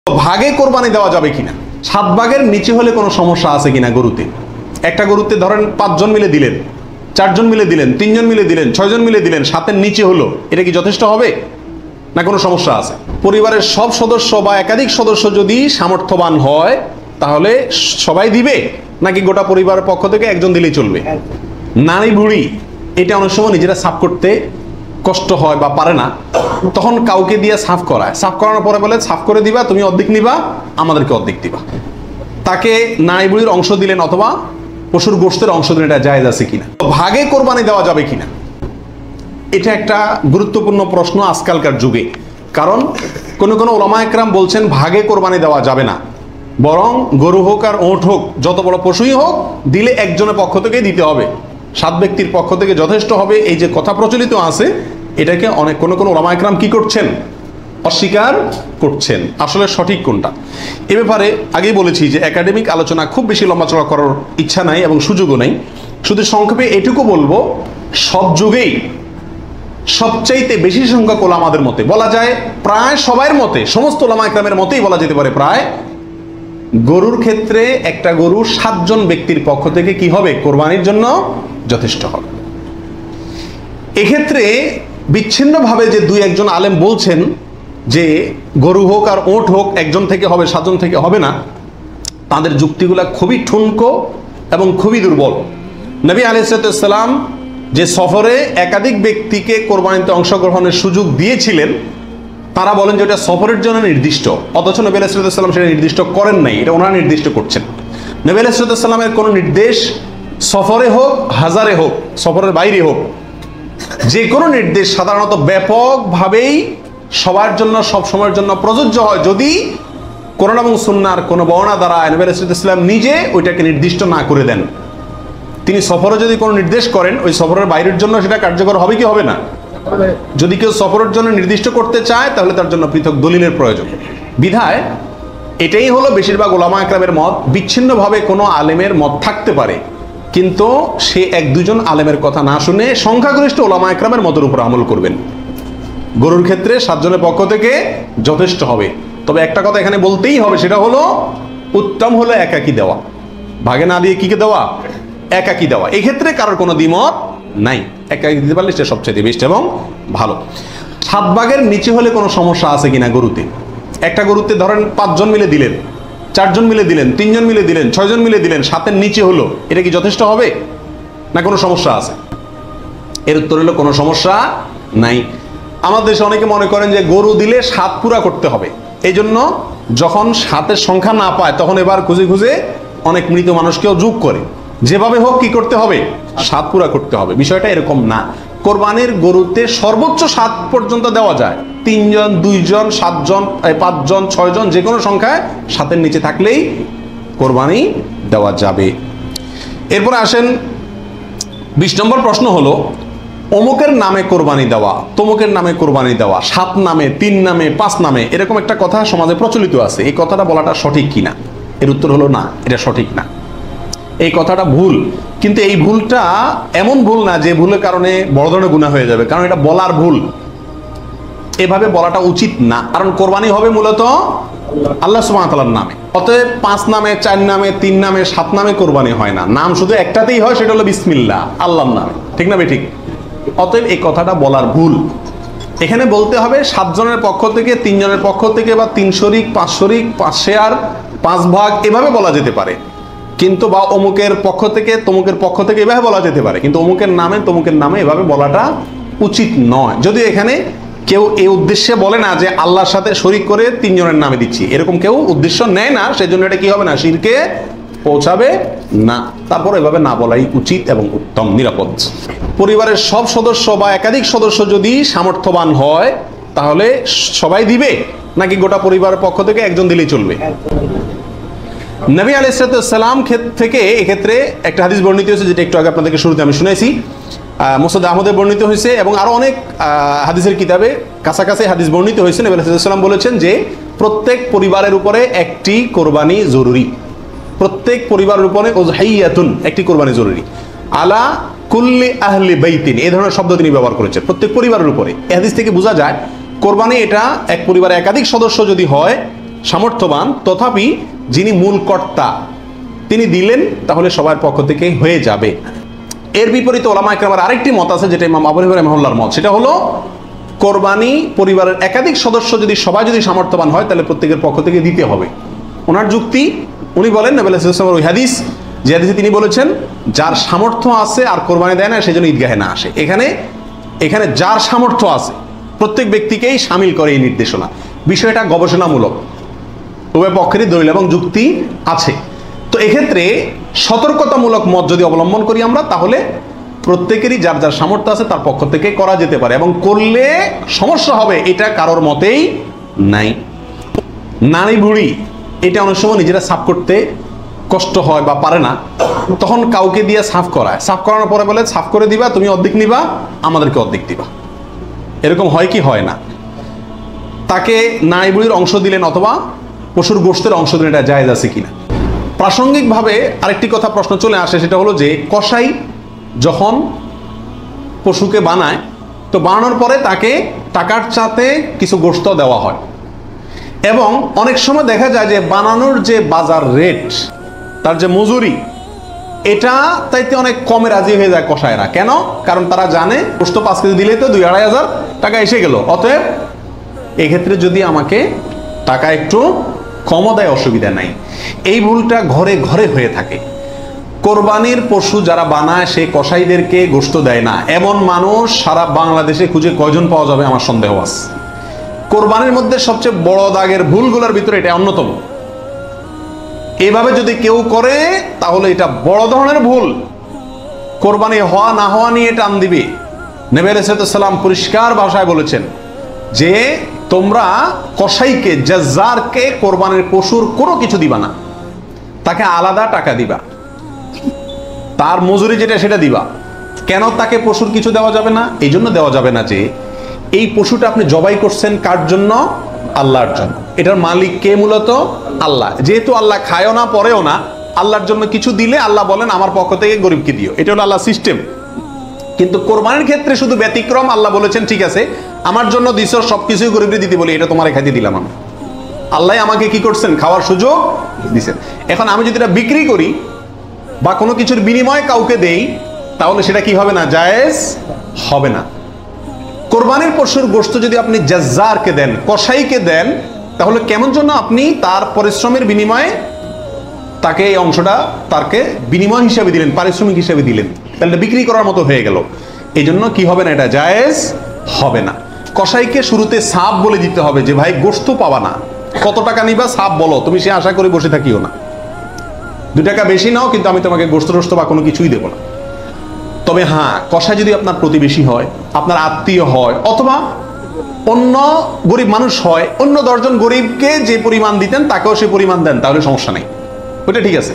ভাগে কোরবানি দেওয়া যাবে কিনা, 7 ভাগের নিচে হলে কোনো সমস্যা আছে কিনা গরুতে? একটা গরুতে ধরেন 5 জন মিলে দিলেন, 4 জন মিলে দিলেন, 3 জন মিলে দিলেন, 6 জন মিলে দিলেন, 7-এর নিচে হলো, এটা কি যথেষ্ট হবে না কোনো সমস্যা আছে? পরিবারের সব সদস্য বা একাধিক সদস্য যদি সামর্থ্যবান হয় তাহলে সবাই দিবে, নাকি গোটা পরিবারের পক্ষ থেকে একজন দিলেই চলবে? নারী বুড়ি এটা অনেক সময় নিজেরা সাফ করতে কষ্ট হয় বা পারে না, তখন কাউকে দিয়ে সাফ করায়, সাফ করানোর পরে বলে সাফ করে দিবা, তুমি অর্ধেক নিবা, আমাদেরকে অর্ধেক দিবা। তাকে নারী বুড়ির অংশ দিলেন অথবা পশুর গোশতের অংশ দিলেন, এটা জায়েজ আছে কিনা? ভাগে কোরবানি দেওয়া যাবে কিনা, এটা একটা গুরুত্বপূর্ণ প্রশ্ন আজকালকার যুগে। কারণ কোন কোন ওলামা একরাম বলছেন ভাগে কোরবানি দেওয়া যাবে না, বরং গরু হোক আর ওঁট হোক, যত বড় পশুই হোক, দিলে একজনের পক্ষ থেকে দিতে হবে, 7 ব্যক্তির পক্ষ থেকে যথেষ্ট হবে। এই যে কথা প্রচলিত আছে, এটাকে অনেক কোন কোন ওলামা একরাম কি করছেন, অস্বীকার করছেন। আসলে সঠিক কোনটা এ ব্যাপারে আগেই বলেছি যে একাডেমিক আলোচনা খুব বেশি লম্বাচড়া করার ইচ্ছা নাই এবং সুযোগও নাই। শুধু সংক্ষেপে এটুকু বলবো, সব যুগেই সবচাইতে বেশি সংখ্যক ওলামাদের মতে, বলা যায় প্রায় সবার মতে, সমস্ত ওলামা একরামের মতেই বলা যেতে পারে প্রায়, গরুর ক্ষেত্রে একটা গরু 7 জন ব্যক্তির পক্ষ থেকে কি হবে, কোরবানির জন্য যথেষ্ট হবে। এক্ষেত্রে বিচ্ছিন্নভাবে যে 2-1 আলেম বলছেন যে গরু হোক আর ওঁট হোক একজন থেকে হবে, 7 জন থেকে হবে না, তাদের যুক্তিগুলা খুবই ঠুনকো এবং খুবই দুর্বল। নবী আলাইহিস সালাম যে সফরে একাধিক ব্যক্তিকে কোরবানিতে অংশগ্রহণের সুযোগ দিয়েছিলেন, তারা বলেন যে এটা সফরের জন্য নির্দিষ্ট, অথচ নবী আলাইহিস সালাম সেটা নির্দিষ্ট করেন নাই, এটা ওনারা নির্দিষ্ট করছেন। নবী আলাইহিস সালামের কোনো নির্দেশ সফরে হোক, হাজারে হোক, সফরের বাইরে হোক, যে কোনো নির্দেশ সাধারণত ব্যাপকভাবেই সবার জন্য সব সময়ের জন্য প্রযোজ্য হয় যদি কোরআন এবং সুন্নাহর কোনো বর্ণনা দ্বারা নবী আলাইহিস সালাম নিজে ওইটাকে নির্দিষ্ট না করে দেন। তিনি সফরে যদি কোনো নির্দেশ করেন, ওই সফরের বাইরের জন্য সেটা কার্যকর হবে কি হবে না? যদি কেউ সফরের জন্য নির্দিষ্ট করতে চায় তাহলে তার জন্য পৃথক দলিলের প্রয়োজন। বিধায় এটাই হলো বেশিরভাগ ওলামা একরামের মত। বিচ্ছিন্নভাবে কোনো আলেমের মত থাকতে পারে, কিন্তু সে 1-2 আলেমের কথা না শুনে সংখ্যাগরিষ্ঠ ওলামা একরামের মতের উপর আমল করবেন। গরুর ক্ষেত্রে 7 জনের পক্ষ থেকে যথেষ্ট হবে। তবে একটা কথা এখানে বলতেই হবে, সেটা হলো উত্তম হলো একাকি দেওয়া, ভাগে না দিয়ে কি দেওয়া, একাকি দেওয়া। এক্ষেত্রে কারোর কোনো দ্বিমত নাই, একাকি দিতে পারলে সেটা সবচেয়ে বেস্ট এবং ভালো। 7 ভাগের নিচে হলে কোনো সমস্যা আছে কিনা গরুতে? একটা গরুতে ধরেন 5 জন মিলে দিলেন, 4 জন মিলে দিলেন, 3 জন মিলে দিলেন, 6 জন মিলে দিলেন, 7-এর নিচে হলো, এটা কি যথেষ্ট হবে না কোনো সমস্যা আছে? এর উত্তর হলো কোনো সমস্যা নাই। আমাদের দেশে অনেকে মনে করেন যে গরু দিলে 7 পুরা করতে হবে, এই জন্য যখন 7-এর সংখ্যা না পায় তখন এবার খুঁজে খুঁজে অনেক মৃত মানুষকেও যোগ করে, যেভাবে হোক কি করতে হবে, 7 পুরা করতে হবে। বিষয়টা এরকম না। কোরবানির গরুতে সর্বোচ্চ 7 পর্যন্ত দেওয়া যায়, 3 জন, 2 জন, 7 জন, 5 জন, 6 জন, যে কোনো সংখ্যায় 7-এর নিচে থাকলেই কোরবানি দেওয়া যাবে। এরপরে আসেন 20 নম্বর প্রশ্ন হলো, অমুকের নামে কোরবানি দেওয়া, তমুকের নামে কোরবানি দেওয়া, 7 নামে, 3 নামে, 5 নামে, এরকম একটা কথা সমাজে প্রচলিত আছে। এই কথাটা বলাটা সঠিক কিনা? এর উত্তর হলো না, এটা সঠিক না, এই কথাটা ভুল। কিন্তু এই ভুলটা এমন ভুল না যে ভুলের কারণে বড় ধরনের গুনাহ হয়ে যাবে, কারণ এটা বলার ভুল, এভাবে বলাটা উচিত না। কারণ কোরবানি হবে মূলত আল্লাহ সুবহানাহু ওয়া তাআলার নামে, অতএব 5 নামে, 4 নামে, 3 নামে, 7 নামে কোরবানি হয় না। নাম শুধু একটাতেই হয়, সেটা হলো বিসমিল্লাহ, আল্লাহর নামে, ঠিক না ঠিক? অতএব এই কথাটা বলার ভুল। এখানে বলতে হবে 7 জনের পক্ষ থেকে, 3 জনের পক্ষ থেকে, বা 3 শরিক, 5 শরিক, 5 শেয়ার, 5 ভাগ, এভাবে বলা যেতে পারে। কিন্তু বা অমুকের পক্ষ থেকে, তমুকের পক্ষ থেকে, এভাবে বলা যেতে পারে, কিন্তু অমুকের নামে, তমুকের নামে এভাবে বলাটা উচিত নয়। যদিও এখানে কেউ এই উদ্দেশ্যে বলে না যে আল্লাহর সাথে শরিক করে 3 জনের নামে দিচ্ছি, এরকম কেউ উদ্দেশ্য নেয় না, সেজন্য এটা কি হবে না, শিরকে পৌঁছাবে না। তারপর এভাবে না বলাই উচিত এবং উত্তম, নিরাপদ। পরিবারের সব সদস্য বা একাধিক সদস্য যদি সামর্থ্যবান হয় তাহলে সবাই দিবে, নাকি গোটা পরিবারের পক্ষ থেকে একজন দিলেই চলবে? নবী আলাইহিস সালাম থেকে এক্ষেত্রে একটা হাদিস বর্ণিত হয়েছে, যেটা একটু আগে আপনাদেরকে শুরুতে আমি শুনেছি, মুসনাদ আহমদে বর্ণিত হয়েছে এবং আরো অনেক হাদিসের কিতাবে কাছাকাছি হাদিস বর্ণিত হয়েছে। নবী আলাইহিস সালাম বলেছেন যে প্রত্যেক পরিবারের উপরে একটি কোরবানি জরুরি, প্রত্যেক পরিবারের উপরে উযহিয়াতুন, একটি কোরবানি জরুরি, আলা কুল্লি আহলি বাইতিন, এই ধরনের শব্দ তিনি ব্যবহার করেছেন, প্রত্যেক পরিবারের উপরে। এই হাদিস থেকে বোঝা যায় কোরবানি এটা এক পরিবারে একাধিক সদস্য যদি হয় সামর্থ্যবান, তথাপি যিনি মূল কর্তা তিনি দিলেন, তাহলে সবার পক্ষ থেকে হয়ে যাবে। এর বিপরীতে ওলামা ইকরামের আরেকটি মত আছে, যেটা ইমাম আবু হানিফা রাহিমাহুল্লাহর মত। সেটা হলো কোরবানি পরিবারের একাধিক সদস্য যদি সবাই যদি সামর্থ্যবান হয়, তাহলে প্রত্যেকের পক্ষ থেকে দিতে হবে। ওনার যুক্তি, উনি বলেন নবী সাল্লাল্লাহু আলাইহি ওয়াসাল্লামের ওই হাদিস, যে হাদিসে তিনি বলেছেন যার সামর্থ্য আছে আর কোরবানি দেয় না, সেজন্য ঈদগাহে না আসে। এখানে যার সামর্থ্য আছে প্রত্যেক ব্যক্তিকেই শামিল করে এই নির্দেশনা। বিষয়টা গবেষণামূলক, উভয় পক্ষেরই দলিল এবং যুক্তি আছে। তো এক্ষেত্রে সতর্কতামূলক মত যদি অবলম্বন করি আমরা, তাহলে প্রত্যেকেরই যার যার সামর্থ্য আছে তার পক্ষ থেকে করা যেতে পারে, এবং করলে সমস্যা হবে এটা কারোর মতেই নাই। নারী বুড়ি এটা অনেক সময় নিজেরা সাফ করতে কষ্ট হয় বা পারে না, তখন কাউকে দিয়ে সাফ করায়। সাফ করানোর পরে বলে সাফ করে দিবা, তুমি অর্ধেক নিবা, আমাদেরকে অর্ধেক দিবা। এরকম হয় কি হয় না? তাকে নারী বুড়ির অংশ দিলেন অথবা পশুর গোশতের অংশ দিলেন, এটা জায়েজ আছে কিনা। প্রাসঙ্গিকভাবে আরেকটি কথা প্রশ্ন চলে আসে, সেটা হলো যে কসাই যখন পশুকে বানায়, তো বানানোর পরে তাকে টাকার চাতে কিছু গোশত দেওয়া হয়, এবং অনেক সময় দেখা যায় যে বানানোর যে বাজার রেট, তার যে মজুরি, এটা তাইতে অনেক কমে রাজি হয়ে যায় কসাইরা। কেন? কারণ তারা জানে গোশত 5 কেজি দিলে তো 2-2.5 হাজার টাকা এসে গেল, অতএব এক্ষেত্রে যদি আমাকে টাকা একটু কমও দেয় অসুবিধা নাই। এই ভুলটা ঘরে ঘরে হয়ে থাকে। কোরবানির পশু যারা বানায় সে কসাইদেরকে গোশত দেয় না, এমন মানুষ সারা বাংলাদেশে খুঁজে কয়জন পাওয়া যাবে আমার সন্দেহ আছে। কোরবানির মধ্যে সবচেয়ে বড় দাগের ভুলগুলোর ভিতরে এটা অন্যতম। এভাবে যদি কেউ করে তাহলে এটা বড় ধরনের ভুল। কোরবানি হওয়া না হওয়া নিয়ে টান দিবে। নবী আলাইহিস সালাম পরিষ্কার ভাষায় বলেছেন যে তোমরা কসাইকে, জাজ্জারকে কোরবানির পশুর কোনো কিছু দিবা না, তাকে আলাদা টাকা দিবা, তার মজুরি যেটা সেটা দিবা। কেন তাকে পশুর কিছু দেওয়া যাবে না? এই জন্য দেওয়া যাবে না যে এই পশুটা আপনি জবাই করছেন কার জন্য? আল্লাহর জন্য। এটার মালিক কে? মূলত আল্লাহ। যেহেতু আল্লাহ খায়ও না পরেও না, আল্লাহর জন্য কিছু দিলে আল্লাহ বলেন আমার পক্ষ থেকে গরিবকে দিও। এটা হলো আল্লাহ সিস্টেম। কিন্তু কোরবানির ক্ষেত্রে শুধু ব্যতিক্রম, আল্লাহ বলেছেন ঠিক আছে আমার জন্য দিছ, সবকিছুই গরিবকে দিতে বলি, এটা তোমার খাইতে দিলাম আমি। আল্লাহ আমাকে কি করছেন? খাওয়ার সুযোগ দিছেন। এখন আমি যদি এটা বিক্রি করি বা কোনো কিছুর বিনিময়ে কাউকে দেই, তাহলে সেটা কি হবে না? জায়েজ হবে না। কোরবানির পশুর গোশত যদি আপনি জাজ্জারকে দেন, কসাইকে দেন, তাহলে কেমন জন্য আপনি তার পরিশ্রমের বিনিময়ে তাকে এই অংশটা তাকে বিনিময় হিসাবে দিলেন, পারিশ্রমিক হিসাবে দিলেন, তাহলে বিক্রি করার মতো হয়ে গেল। এই জন্য কি হবে না? এটা জায়েজ হবে না। কসাইকে শুরুতে সাপ বলে দিতে হবে যে ভাই গোশত পাবা না, কত টাকা নিবা সাপ বলো, তুমি সে আশা করে বসে থাকিও না, 2 টাকা বেশি নাও, কিন্তু আমি তোমাকে গোশত টোস্ত বা কোনো কিছুই দেবো না। তবে হ্যাঁ, কসাই যদি আপনার প্রতিবেশী হয়, আপনার আত্মীয় হয়, অথবা অন্য গরিব মানুষ হয়, অন্য 10 জন গরিবকে যে পরিমাণ দিতেন তাকেও সে পরিমাণ দেন, তাহলে সমস্যা নেই, ওইটা ঠিক আছে।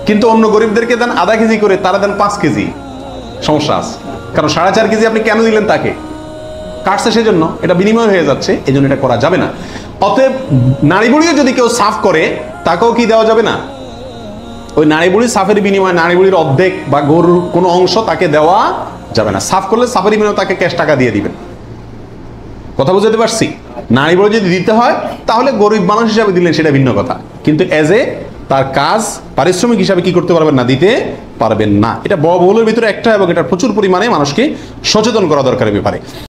কিন্তু অন্য গরিবদেরকে দেন আধা কেজি করে, তারা দেন 5 কেজি, সমস্যা আছে। কারণ 4.5 কেজি আপনি কেন দিলেন? তাকে কাটছে সেজন্য, এটা বিনিময় হয়ে যাচ্ছে, এই জন্য এটা করা যাবে না। অতএব নারী বুড়িও যদি কেউ সাফ করে, তাকেও কি দেওয়া যাবে না? ওই নারী বুড়ির সাফের বিনিময়ে নারী বুড়ির অর্ধেক বা গরুর কোনো অংশ তাকে দেওয়া যাবে না। সাফ করলে সাফের বিনিময়ে তাকে ক্যাশ টাকা দিয়ে দিবেন। কথা বুঝতে পারছি? নারী বুড়ি যদি দিতে হয় তাহলে গরিব মানুষ হিসাবে দিলেন, সেটা ভিন্ন কথা, কিন্তু এজ এ তার কাজ পারিশ্রমিক হিসাবে কি করতে পারবেন না? দিতে পারবেন না। এটা বড় ভুলের ভিতরে একটা, এবং এটা প্রচুর পরিমাণে মানুষকে সচেতন করা দরকার ব্যাপারে।